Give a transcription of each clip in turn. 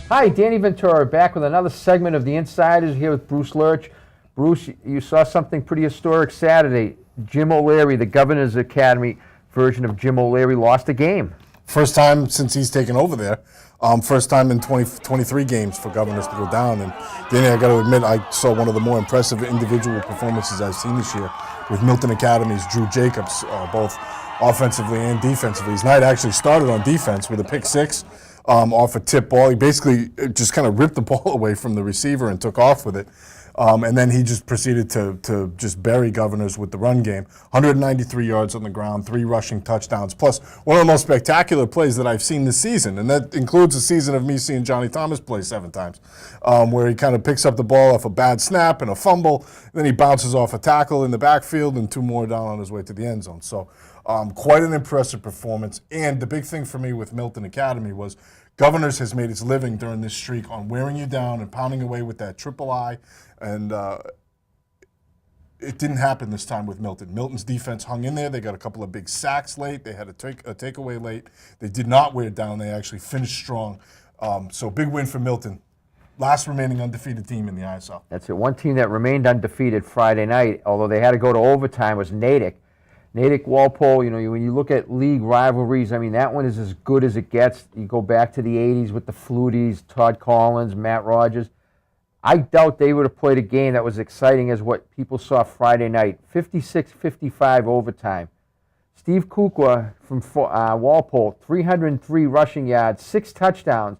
Hi, Danny Ventura, back with another segment of The Insiders here with Bruce Lerch. Bruce, you saw something pretty historic Saturday. Jim O'Leary, the Governor's Academy version of Jim O'Leary, lost a game. First time since he's taken over there. First time in 23 games for Governors to go down. And Danny, I got to admit, I saw one of the more impressive individual performances I've seen this year with Milton Academy's Drew Jacobs, both offensively and defensively. His night actually started on defense with a pick six. Off a tip ball. He basically just kind of ripped the ball away from the receiver and took off with it. And then he just proceeded to just bury Governors with the run game. 193 yards on the ground, 3 rushing touchdowns, plus one of the most spectacular plays that I've seen this season. And that includes a season of me seeing Johnny Thomas play 7 times, where he kind of picks up the ball off a bad snap and a fumble. And then he bounces off a tackle in the backfield and 2 more down on his way to the end zone. So quite an impressive performance. And the big thing for me with Milton Academy was Governors has made its living during this streak on wearing you down and pounding away with that triple I. And it didn't happen this time with Milton. Milton's defense hung in there. They got a couple of big sacks late. They had a takeaway late. They did not wear it down. They actually finished strong. So big win for Milton. Last remaining undefeated team in the ISL. That's it. One team that remained undefeated Friday night, although they had to go to overtime, was Natick. Natick Walpole, you know, when you look at league rivalries, I mean, that one is as good as it gets. You go back to the 80s with the Fluties, Todd Collins, Matt Rogers. I doubt they would have played a game that was exciting as what people saw Friday night. 56-55 overtime. Steve Kukla from Walpole, 303 rushing yards, 6 touchdowns.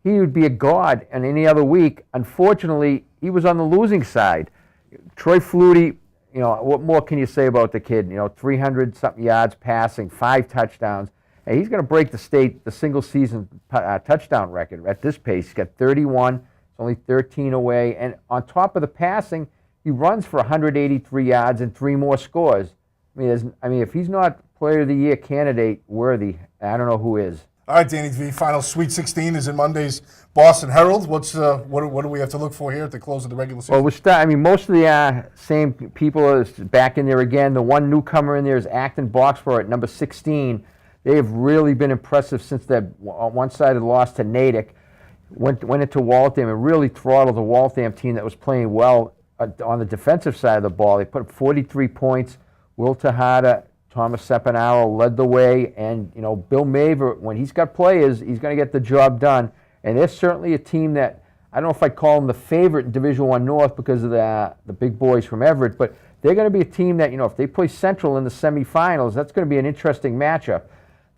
He would be a god in any other week. Unfortunately, he was on the losing side. Troy Flutie, you know, what more can you say about the kid? You know, 300-something yards passing, 5 touchdowns. And he's going to break the single-season touchdown record at this pace. He's got 31. It's only 13 away. And on top of the passing, he runs for 183 yards and 3 more scores. I mean, if he's not Player of the Year candidate worthy, I don't know who is. All right, Danny V. Final Sweet 16 is in Monday's Boston Herald. What do we have to look for here at the close of the regular season? Well, most of the same people are back in there again. The one newcomer in there is Acton Boxborough at number 16. They have really been impressive since that one-sided loss to Natick. Went into Waltham and really throttled the Waltham team that was playing well on the defensive side of the ball. They put up 43 points. Will Tejada, Thomas Sepanaro led the way, and you know, Bill Maver, when he's got players, he's going to get the job done. And they're certainly a team that, I don't know if I'd call them the favorite in Division I North because of the big boys from Everett, but they're going to be a team that, you know, if they play Central in the semifinals, that's going to be an interesting matchup.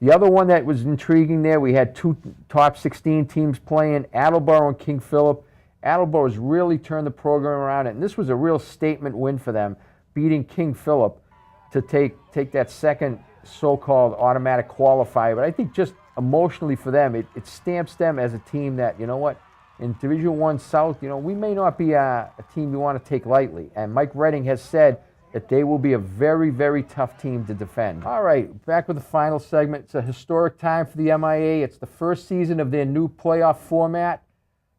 The other one that was intriguing there, we had 2 top 16 teams playing, Attleboro and King Philip. Attleboro has really turned the program around, and this was a real statement win for them, beating King Philip to take that second so-called automatic qualifier. But I think just emotionally for them, it stamps them as a team that, you know what, in Division I South, you know, we may not be a team you want to take lightly. And Mike Redding has said that they will be a very, very tough team to defend. All right, back with the final segment. It's a historic time for the MIA. It's the first season of their new playoff format.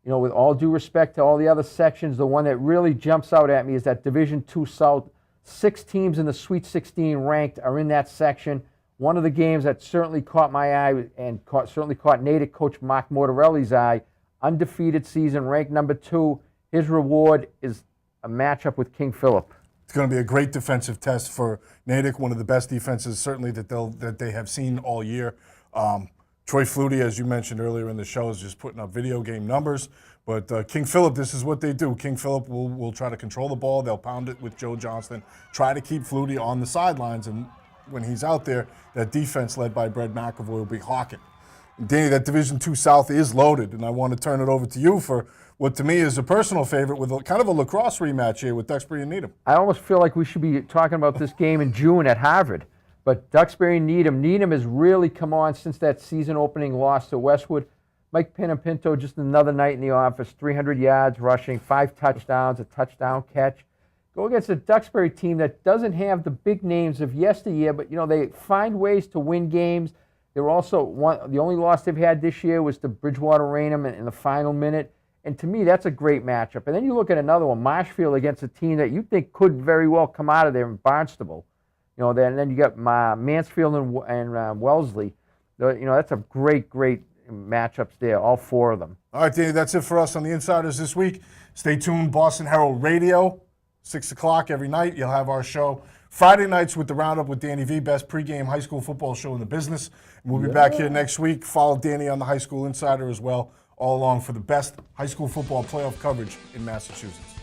You know, with all due respect to all the other sections, the one that really jumps out at me is that Division II South. 6 teams in the Sweet 16 ranked are in that section. One of the games that certainly caught my eye and certainly caught Natick coach Mark Mortarelli's eye, undefeated season, ranked number 2. His reward is a matchup with King Philip. It's going to be a great defensive test for Natick, one of the best defenses certainly that they have seen all year. Troy Flutie, as you mentioned earlier in the show, is just putting up video game numbers. But King Philip, this is what they do. King Philip will try to control the ball. They'll pound it with Joe Johnston, try to keep Flutie on the sidelines. And when he's out there, that defense led by Brett McAvoy will be hawking. Danny, that Division II South is loaded, and I want to turn it over to you for what to me is a personal favorite with kind of a lacrosse rematch here with Duxbury and Needham. I almost feel like we should be talking about this game in June at Harvard. But Duxbury and Needham has really come on since that season opening loss to Westwood. Mike Pinapinto, just another night in the office, 300 yards rushing, 5 touchdowns, a touchdown catch. Go against a Duxbury team that doesn't have the big names of yesteryear, but, you know, they find ways to win games. They're also the only loss they've had this year was to Bridgewater Raynham in the final minute. And to me, that's a great matchup. And then you look at another one, Marshfield against a team that you think could very well come out of there in Barnstable. You know, then you got Mansfield and Wellesley. You know, that's a great matchups there, all 4 of them. All right, Danny, that's it for us on the Insiders this week. Stay tuned, Boston Herald Radio, 6 o'clock every night. You'll have our show Friday nights with the Roundup with Danny V, best pregame high school football show in the business. And we'll be back here next week. Follow Danny on the High School Insider as well, all along for the best high school football playoff coverage in Massachusetts.